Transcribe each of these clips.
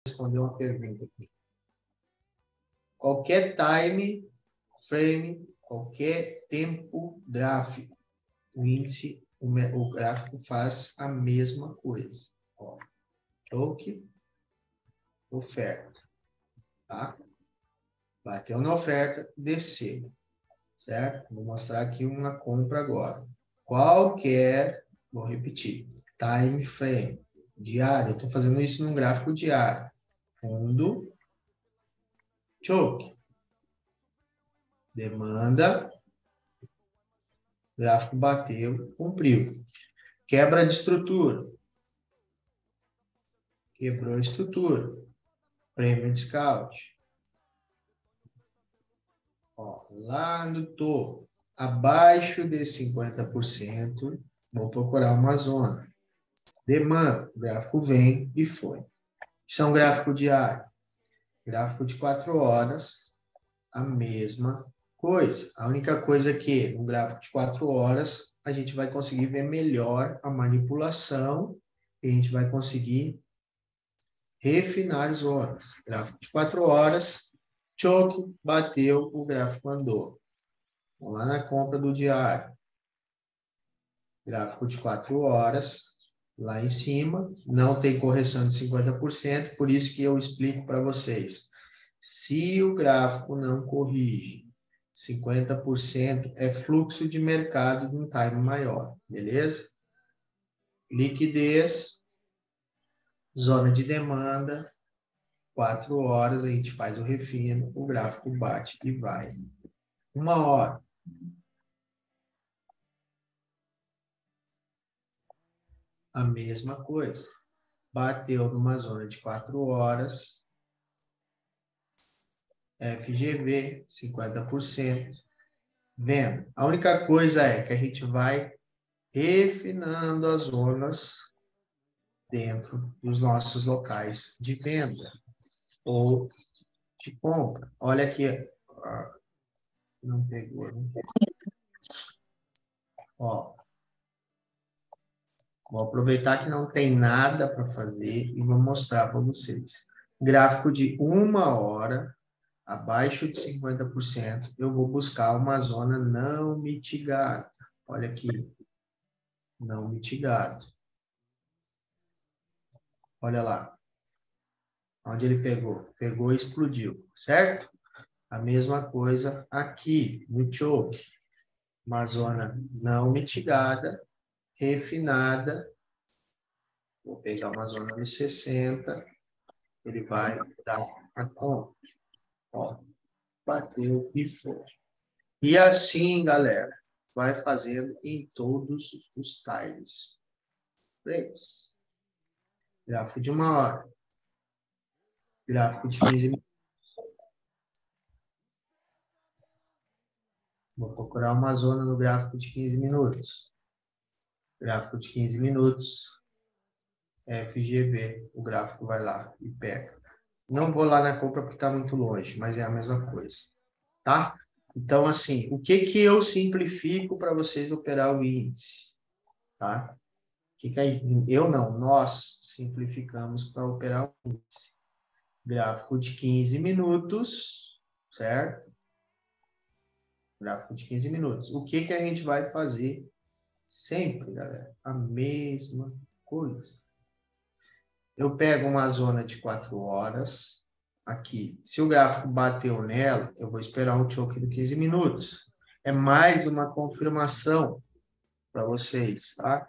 responder uma pergunta aqui. Qualquer time frame, qualquer tempo gráfico, o índice, o gráfico faz a mesma coisa. Ó, choke, oferta, tá? Bateu na oferta, desceu, certo? Vou mostrar aqui uma compra agora. Qualquer, vou repetir, time frame, diário, eu estou fazendo isso num gráfico diário. Fundo, choke, demanda, gráfico bateu, cumpriu. Quebra de estrutura, quebrou a estrutura. Prêmio de scout. Ó, lá no topo, abaixo de 50%, vou procurar uma zona. Demanda, o gráfico vem e foi. Isso é um gráfico diário. Gráfico de 4 horas, a mesma coisa. A única coisa é que no gráfico de 4 horas, a gente vai conseguir ver melhor a manipulação e a gente vai conseguir refinar zonas. Gráfico de 4 horas, choke, bateu, o gráfico andou. Vamos lá na compra do diário. Gráfico de 4 horas, lá em cima, não tem correção de 50%, por isso que eu explico para vocês. Se o gráfico não corrige 50%, é fluxo de mercado de um time maior, beleza? Liquidez, zona de demanda, 4 horas, a gente faz o refino, o gráfico bate e vai. 1 hora. A mesma coisa. Bateu numa zona de 4 horas. FGV, 50%. Venda. A única coisa é que a gente vai refinando as zonas dentro dos nossos locais de venda ou de compra. Olha aqui. Não pegou, né? Ó. Vou aproveitar que não tem nada para fazer e vou mostrar para vocês. Gráfico de 1 hora, abaixo de 50%, eu vou buscar uma zona não mitigada. Olha aqui, não mitigado. Olha lá, onde ele pegou. Pegou e explodiu, certo? A mesma coisa aqui, no choke. Uma zona não mitigada, refinada. Vou pegar uma zona de 60, ele vai dar a compra. Ó, bateu e foi. E assim, galera, vai fazendo em todos os times. 3. Gráfico de 1 hora. Gráfico de 15 minutos. Vou procurar uma zona no gráfico de 15 minutos. Gráfico de 15 minutos. FGV. O gráfico vai lá e pega. Não vou lá na compra porque está muito longe, mas é a mesma coisa. Tá? Então, assim, o que que eu simplifico para vocês operar o índice? Tá? Eu não, nós simplificamos para operar o índice. Gráfico de 15 minutos, certo? Gráfico de 15 minutos. O que que a gente vai fazer sempre, galera? A mesma coisa. Eu pego uma zona de 4 horas, aqui. Se o gráfico bateu nela, eu vou esperar um choque de 15 minutos. É mais uma confirmação para vocês, tá?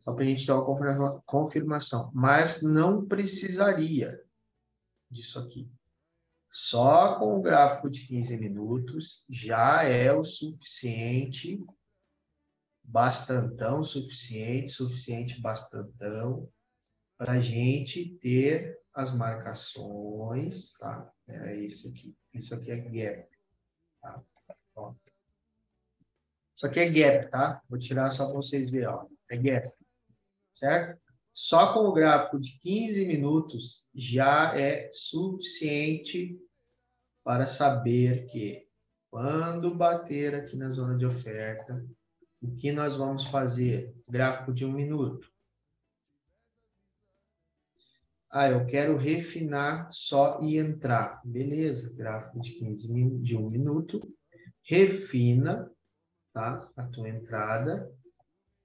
Só para a gente dar uma confirmação. Mas não precisaria disso aqui. Só com o gráfico de 15 minutos já é o suficiente, bastantão, suficiente, bastantão, para a gente ter as marcações, tá? Era isso aqui. Isso aqui é gap, tá? Ó. Isso aqui é gap, tá? Vou tirar só para vocês verem, ó. É gap, certo? Só com o gráfico de 15 minutos já é suficiente para saber que quando bater aqui na zona de oferta, o que nós vamos fazer? Gráfico de 1 minuto. Ah, eu quero refinar só e entrar. Beleza, gráfico de 15 minutos, de 1 minuto. Refina, tá? A tua entrada,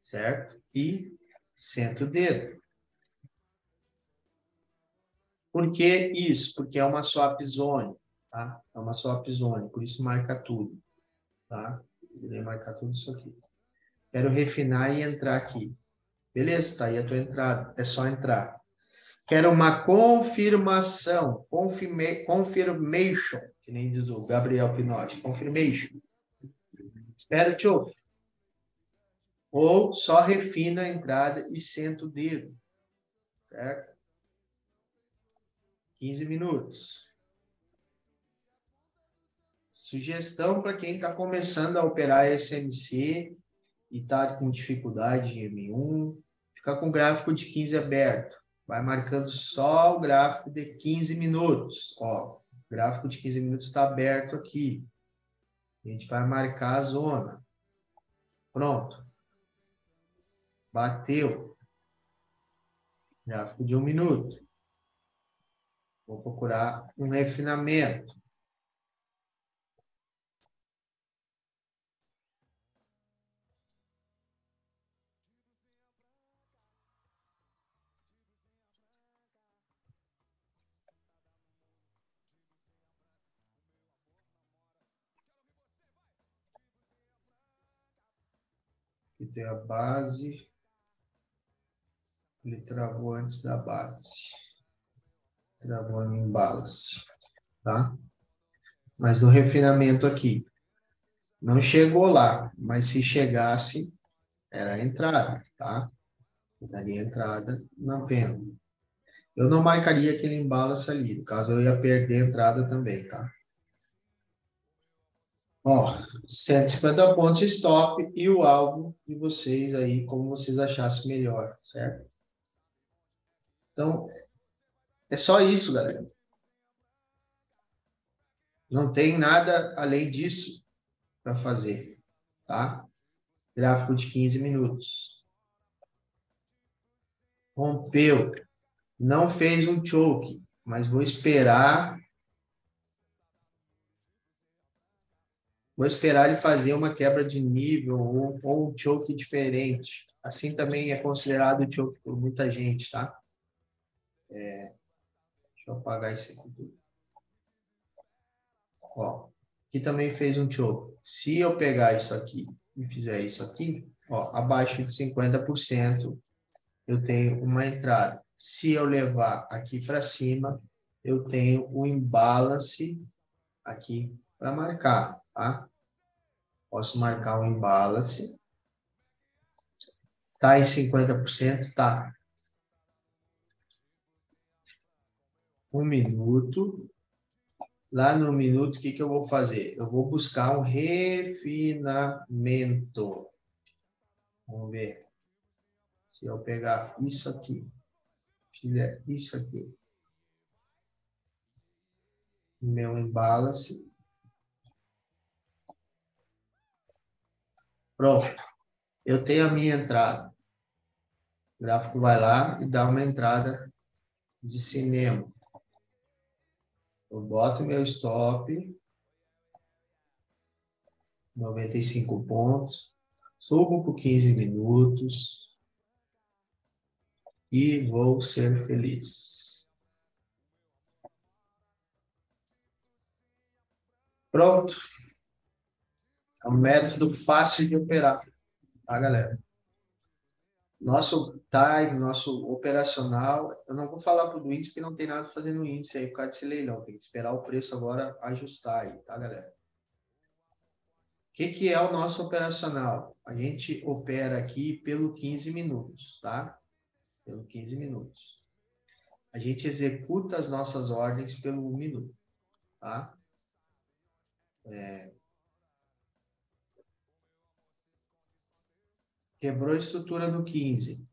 certo? E senta o dedo. Por que isso? Porque é uma swap zone, tá? É uma swap zone, por isso marca tudo, tá? Irei marcar tudo isso aqui. Quero refinar e entrar aqui. Beleza, tá aí a tua entrada. É só entrar. Quero uma confirmação, confirmation, que nem diz o Gabriel Pinotti, confirmation. Espera, tio. Ou só refina a entrada e senta o dedo, certo? 15 minutos. Sugestão para quem está começando a operar SMC e está com dificuldade em M1, ficar com o gráfico de 15 aberto. Vai marcando só o gráfico de 15 minutos. Ó, o gráfico de 15 minutos está aberto aqui. A gente vai marcar a zona. Pronto. Bateu. Gráfico de 1 minuto. Vou procurar um refinamento. Aqui tem a base. Ele travou antes da base. Travou em balance. Tá? Mas no refinamento aqui. Não chegou lá, mas se chegasse, era a entrada, tá? Daria entrada na venda. Eu não marcaria aquele imbalance ali, no caso eu ia perder a entrada também, tá? Ó, 150 pontos de stop e o alvo de vocês aí, como vocês achassem melhor, certo? Então, é só isso, galera. Não tem nada além disso para fazer, tá? Gráfico de 15 minutos. Rompeu. Não fez um choke, mas vou esperar ele fazer uma quebra de nível ou um choke diferente. Assim também é considerado choke por muita gente, tá? Deixa eu apagar isso aqui tudo. Ó, aqui também fez um choke. Se eu pegar isso aqui e fizer isso aqui, ó, abaixo de 50%, eu tenho uma entrada. Se eu levar aqui para cima, eu tenho um imbalance aqui para marcar, tá? Posso marcar um imbalance. Tá em 50%? Tá. 1 minuto. Lá no minuto, o que que eu vou fazer? Eu vou buscar um refinamento. Vamos ver. Se eu pegar isso aqui, fizer isso aqui, meu imbalance. Pronto. Eu tenho a minha entrada. O gráfico vai lá e dá uma entrada de cinema. Eu boto meu stop, 95 pontos, subo por 15 minutos e vou ser feliz. Pronto. É um método fácil de operar, tá, galera? Nosso time, nosso operacional, eu não vou falar para o índice porque não tem nada fazendo no índice aí por causa desse leilão. Tem que esperar o preço agora ajustar aí, tá, galera? O que é o nosso operacional? A gente opera aqui pelo 15 minutos, tá? Pelo 15 minutos. A gente executa as nossas ordens pelo 1 minuto, tá? Quebrou a estrutura do 15.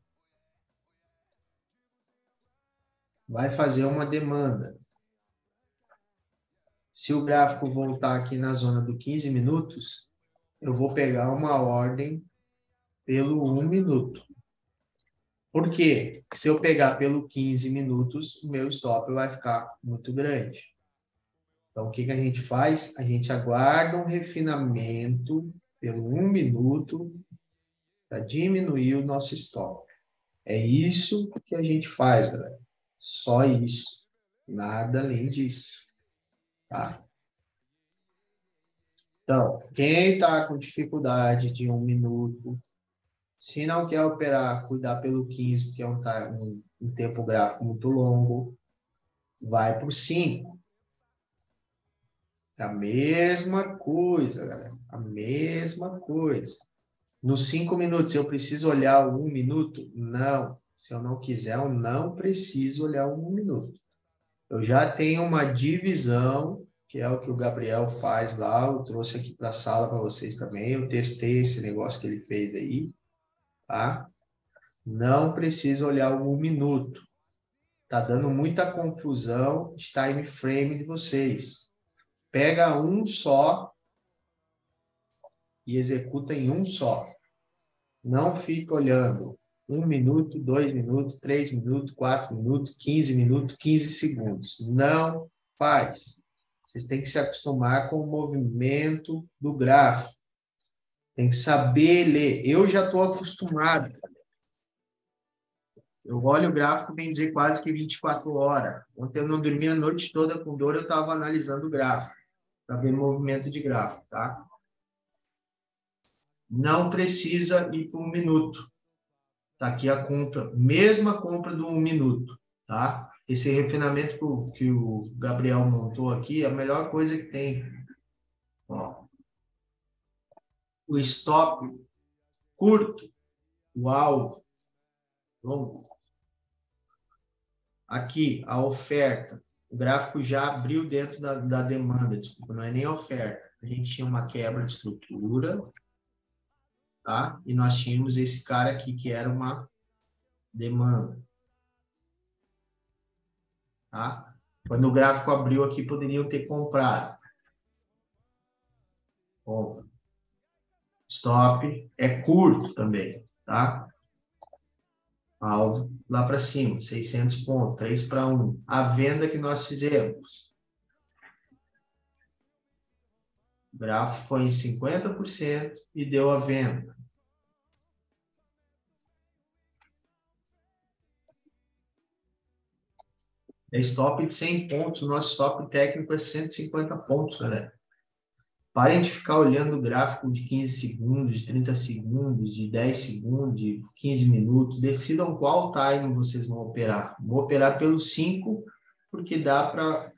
Vai fazer uma demanda. Se o gráfico voltar aqui na zona do 15 minutos, eu vou pegar uma ordem pelo 1 minuto. Por quê? Porque se eu pegar pelo 15 minutos, o meu stop vai ficar muito grande. Então, o que a gente faz? A gente aguarda um refinamento pelo 1 minuto para diminuir o nosso stop. É isso que a gente faz, galera. Só isso. Nada além disso. Tá? Então, quem está com dificuldade de 1 minuto, se não quer operar, cuidar pelo 15, porque é um tempo gráfico muito longo, vai para o 5. É a mesma coisa, galera. A mesma coisa. Nos 5 minutos, eu preciso olhar o 1 minuto? Não. Se eu não quiser, eu não preciso olhar o 1 minuto. Eu já tenho uma divisão, que é o que o Gabriel faz lá. Eu trouxe aqui para a sala para vocês também. Eu testei esse negócio que ele fez aí, tá? Não preciso olhar o 1 minuto. Tá dando muita confusão de time frame de vocês. Pega um só e executa em um só. Não fica olhando 1 minuto, 2 minutos, 3 minutos, 4 minutos, 15 minutos, 15 segundos. Não faz. Vocês têm que se acostumar com o movimento do gráfico. Tem que saber ler. Eu já estou acostumado. Eu olho o gráfico, bem dizer, quase que 24 horas. Ontem eu não dormia a noite toda com dor, eu estava analisando o gráfico, para ver movimento de gráfico, tá? Não precisa ir por 1 minuto. Tá aqui a compra, mesma compra do 1 minuto, tá? Esse refinamento que o Gabriel montou aqui é a melhor coisa que tem. Ó, o stop curto, o alvo longo. Aqui, a oferta. O gráfico já abriu dentro da demanda, desculpa, não é nem a oferta. A gente tinha uma quebra de estrutura, tá? E nós tínhamos esse cara aqui que era uma demanda, tá? Quando o gráfico abriu aqui, poderiam ter comprado. Bom, stop é curto também, tá? Alvo lá para cima, 600 pontos, 3 para 1. A venda que nós fizemos. O gráfico foi em 50% e deu a venda. É stop de 100 pontos, o nosso stop técnico é 150 pontos, galera. Parem de ficar olhando o gráfico de 15 segundos, de 30 segundos, de 10 segundos, de 15 minutos. Decidam qual time vocês vão operar. Vou operar pelo 5, porque dá para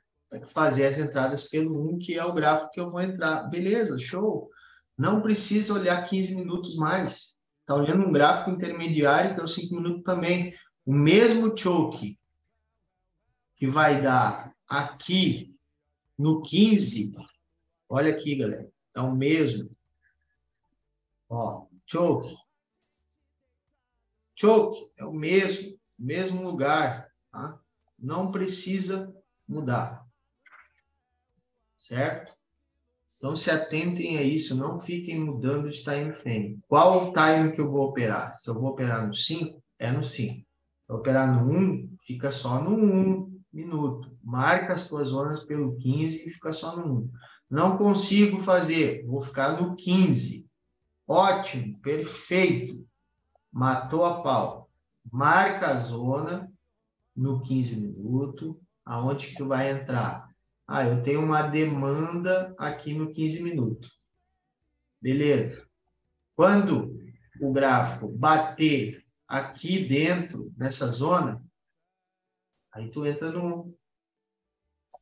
fazer as entradas pelo 1, que é o gráfico que eu vou entrar. Beleza, show. Não precisa olhar 15 minutos mais. Está olhando um gráfico intermediário, que é o 5 minutos também. O mesmo choke que vai dar aqui no 15, olha aqui, galera, é o mesmo. Ó, choke. Choke é o mesmo lugar, tá? Não precisa mudar, certo? Então, se atentem a isso, não fiquem mudando de time frame. Qual o time que eu vou operar? Se eu vou operar no 5, é no 5. Se eu operar no 1, fica só no 1 minuto. Marca as suas zonas pelo 15 e fica só no 1. Não consigo fazer, vou ficar no 15. Ótimo, perfeito. Matou a pau. Marca a zona no 15 minutos. Aonde que tu vai entrar? Ah, eu tenho uma demanda aqui no 15 minutos. Beleza. Quando o gráfico bater aqui dentro, nessa zona, aí tu entra no 1.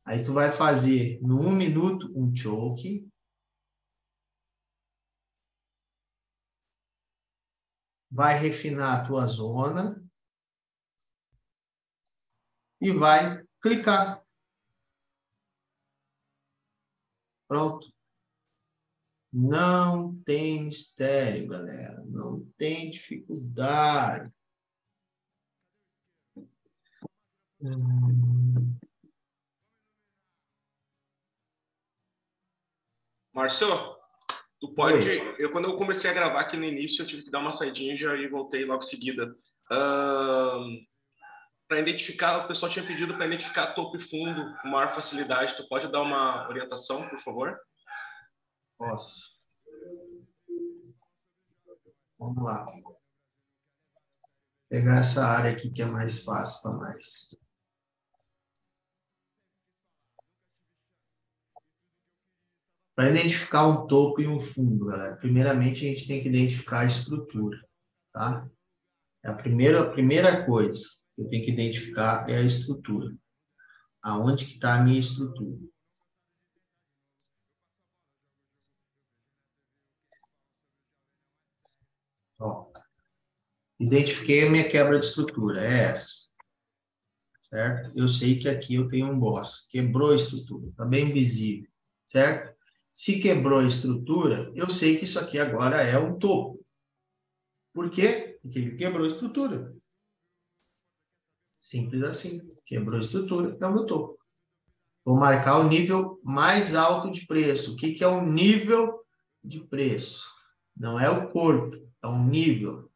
Aí tu vai fazer no 1 minuto um choke. Vai refinar a tua zona. E vai clicar. Pronto. Não tem mistério, galera. Não tem dificuldade. Márcio, Tu pode... quando eu comecei a gravar aqui no início, eu tive que dar uma saidinha e já voltei logo em seguida. Para identificar, o pessoal tinha pedido para identificar topo e fundo com maior facilidade. Tu pode dar uma orientação, por favor? Posso. Vamos lá. Vou pegar essa área aqui que é mais fácil, tá mais. Para identificar um topo e um fundo, galera, primeiramente a gente tem que identificar a estrutura, tá? A primeira coisa que eu tenho que identificar é a estrutura. Aonde que está a minha estrutura? Ó, identifiquei a minha quebra de estrutura, é essa, certo? Eu sei que aqui eu tenho um boss, quebrou a estrutura, está bem visível, certo? Se quebrou a estrutura, eu sei que isso aqui agora é um topo. Por quê? Porque ele quebrou a estrutura. Simples assim, quebrou a estrutura, é o meu topo. Vou marcar o nível mais alto de preço. O que que é um nível de preço? Não é o corpo, é um nível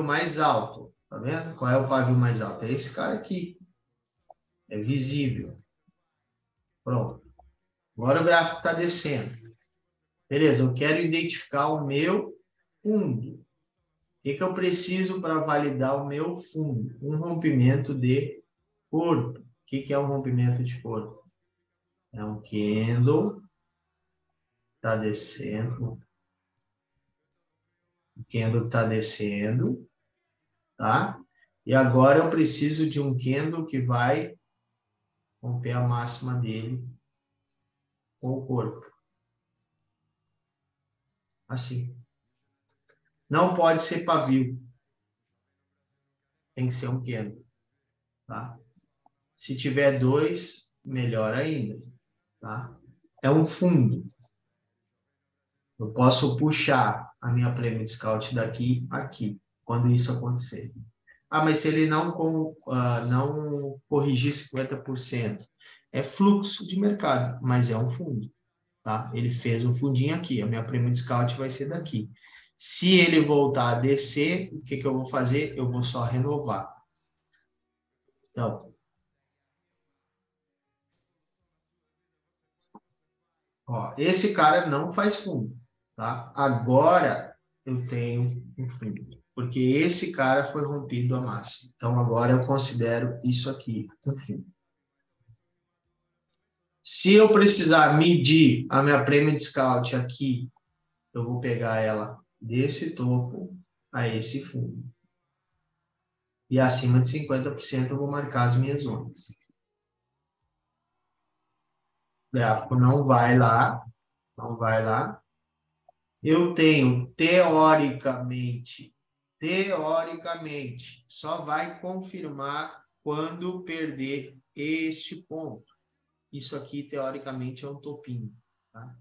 mais alto. Tá vendo? Qual é o pavio mais alto? É esse cara aqui. É visível. Pronto. Agora o gráfico está descendo. Beleza, eu quero identificar o meu fundo. O que que eu preciso para validar o meu fundo? Um rompimento de corpo. O que que é um rompimento de corpo? É um candle, está descendo. O candle está descendo, tá? E agora eu preciso de um candle que vai romper a máxima dele com o corpo. Assim. Não pode ser pavio. Tem que ser um candle, tá? Se tiver dois, melhor ainda, tá? É um fundo. Eu posso puxar a minha Premium Scout daqui a aqui, quando isso acontecer. Ah, mas se ele não corrigir 50%, é fluxo de mercado, mas é um fundo, tá? Ele fez um fundinho aqui, a minha Premium Scout vai ser daqui. Se ele voltar a descer, o que que eu vou fazer? Eu vou só renovar. Então, ó, esse cara não faz fundo, tá? Agora eu tenho um fundo, porque esse cara foi rompido a máxima. Então, agora eu considero isso aqui um fundo. Se eu precisar medir a minha Premium Scout aqui, eu vou pegar ela desse topo a esse fundo. E acima de 50% eu vou marcar as minhas zonas. O gráfico não vai lá, não vai lá. Eu tenho, teoricamente, só vai confirmar quando perder este ponto. Isso aqui, teoricamente, é um topinho, tá?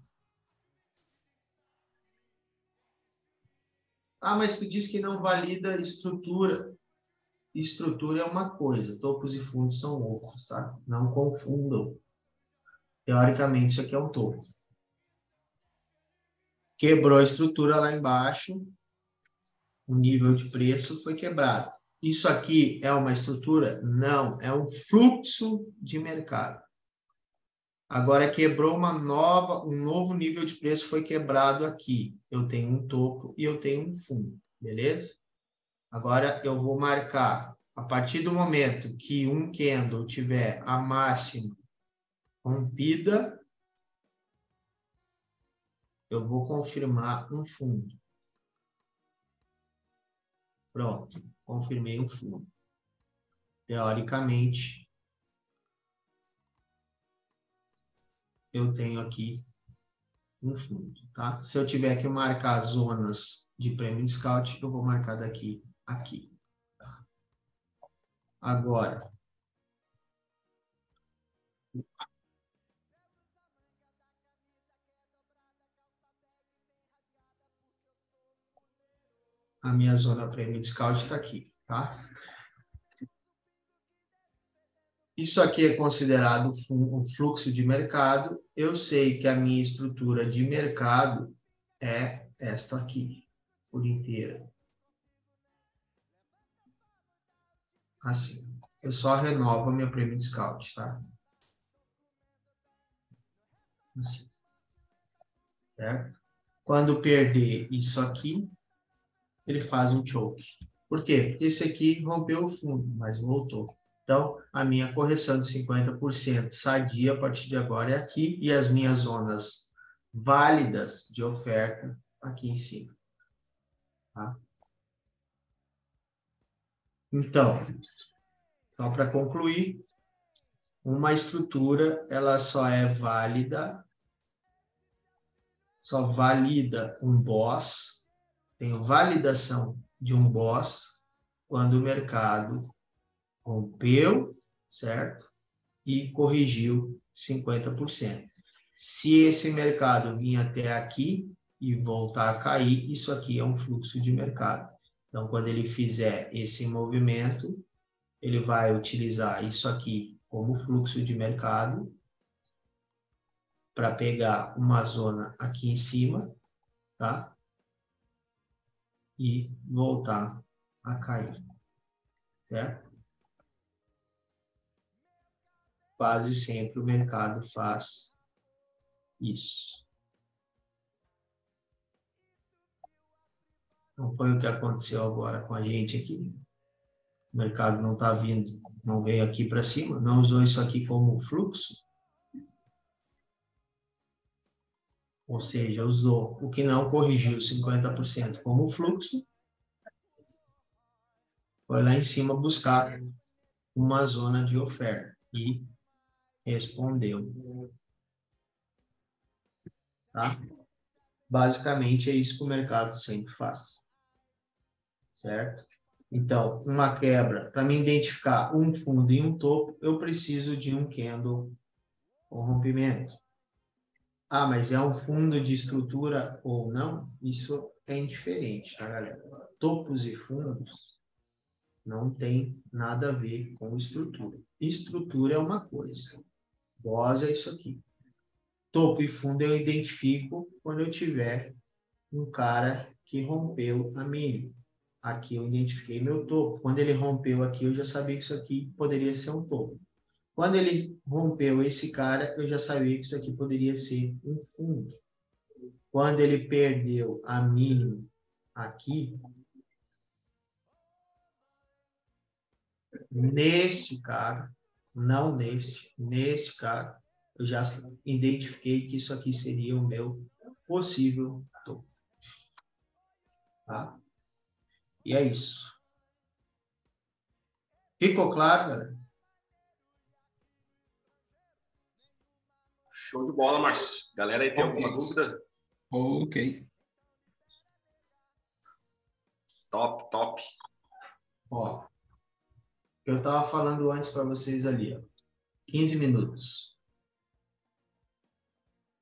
Ah, mas tu diz que não valida estrutura. Estrutura é uma coisa, topos e fundos são outros, tá? Não confundam. Teoricamente, isso aqui é um topo. Quebrou a estrutura lá embaixo, o nível de preço foi quebrado. Isso aqui é uma estrutura? Não, é um fluxo de mercado. Agora quebrou um novo nível de preço foi quebrado aqui. Eu tenho um topo e eu tenho um fundo, beleza? Agora eu vou marcar, a partir do momento que um candle tiver a máxima rompida, eu vou confirmar um fundo. Pronto, confirmei um fundo. Teoricamente, eu tenho aqui um fundo, tá? Se eu tiver que marcar zonas de Premium Scout, eu vou marcar daqui a aqui. Tá? Agora, a minha zona Premium Scout está aqui, tá? Isso aqui é considerado um fluxo de mercado. Eu sei que a minha estrutura de mercado é esta aqui, por inteira. Assim. Eu só renovo a minha Premium Scout, tá? Assim. Certo? Quando perder isso aqui, ele faz um choke. Por quê? Porque esse aqui rompeu o fundo, mas voltou. Então, a minha correção de 50% sadia a partir de agora é aqui e as minhas zonas válidas de oferta aqui em cima. Tá? Então, só para concluir, uma estrutura ela só é válida, só valida um boss, tem validação de um boss quando o mercado rompeu, certo? E corrigiu 50%. Se esse mercado vir até aqui e voltar a cair, isso aqui é um fluxo de mercado. Então, quando ele fizer esse movimento, ele vai utilizar isso aqui como fluxo de mercado para pegar uma zona aqui em cima, tá? E voltar a cair, certo? Quase sempre o mercado faz isso. Não foi o que aconteceu agora com a gente aqui. O mercado não está vindo, não veio aqui para cima, não usou isso aqui como fluxo. Ou seja, usou o que não corrigiu 50% como fluxo. Foi lá em cima buscar uma zona de oferta e respondeu. Tá? Basicamente é isso que o mercado sempre faz. Certo? Então, uma quebra, para me identificar um fundo e um topo, eu preciso de um candle com rompimento. Ah, mas é um fundo de estrutura ou não? Isso é indiferente, tá, galera? Topos e fundos não tem nada a ver com estrutura. Estrutura é uma coisa. Boss é isso aqui. Topo e fundo eu identifico quando eu tiver um cara que rompeu a mínima. Aqui eu identifiquei meu topo. Quando ele rompeu aqui, eu já sabia que isso aqui poderia ser um topo. Quando ele rompeu esse cara, eu já sabia que isso aqui poderia ser um fundo. Quando ele perdeu a mínima aqui, neste cara, não neste cara, eu já identifiquei que isso aqui seria o meu possível topo. Tá? E é isso. Ficou claro, galera? Show de bola, Márcio. Galera aí tem alguma dúvida? Ok. Top, top. Ó, eu estava falando antes para vocês ali, ó. 15 minutos.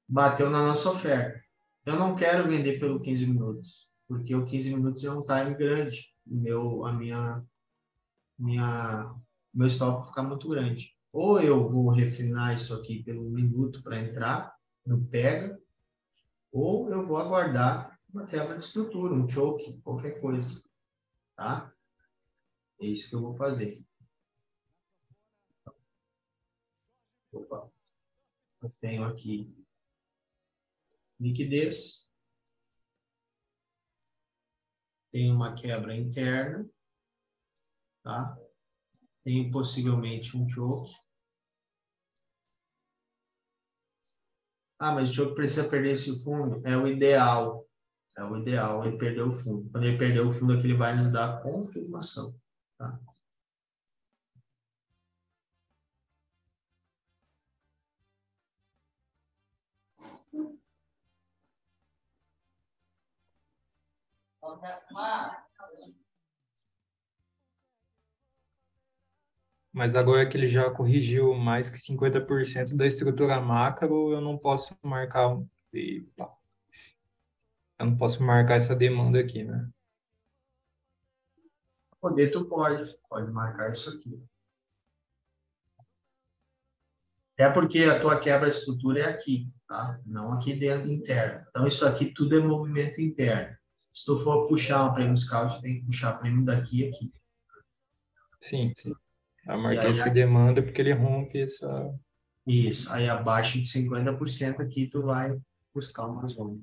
Bateu na nossa oferta. Eu não quero vender pelo 15 minutos, porque o 15 minutos é um time grande. Meu stop vai ficar muito grande. Ou eu vou refinar isso aqui pelo minuto para entrar no pega, ou eu vou aguardar uma quebra de estrutura, um choke, qualquer coisa. Tá? É isso que eu vou fazer. Opa. Eu tenho aqui liquidez. Tem uma quebra interna. Tá? Tem possivelmente um choke. Ah, mas o choke precisa perder esse fundo? É o ideal. É o ideal, ele perdeu o fundo. Quando ele perder o fundo, aqui ele vai nos dar confirmação. Tá? Mas agora que ele já corrigiu mais que 50% da estrutura macro, eu não posso marcar epa. Eu não posso marcar essa demanda aqui, né? Poder, tu pode marcar isso aqui. É porque a tua quebra de estrutura é aqui. tá? Não aqui dentro interno. Então, isso aqui tudo é movimento interno. Se tu for puxar um prêmio scout, tem que puxar prêmio daqui e aqui. Sim. Eu E marquei aí, essa demanda porque ele rompe essa. isso. Aí, abaixo de 50% aqui, tu vai buscar uma zona.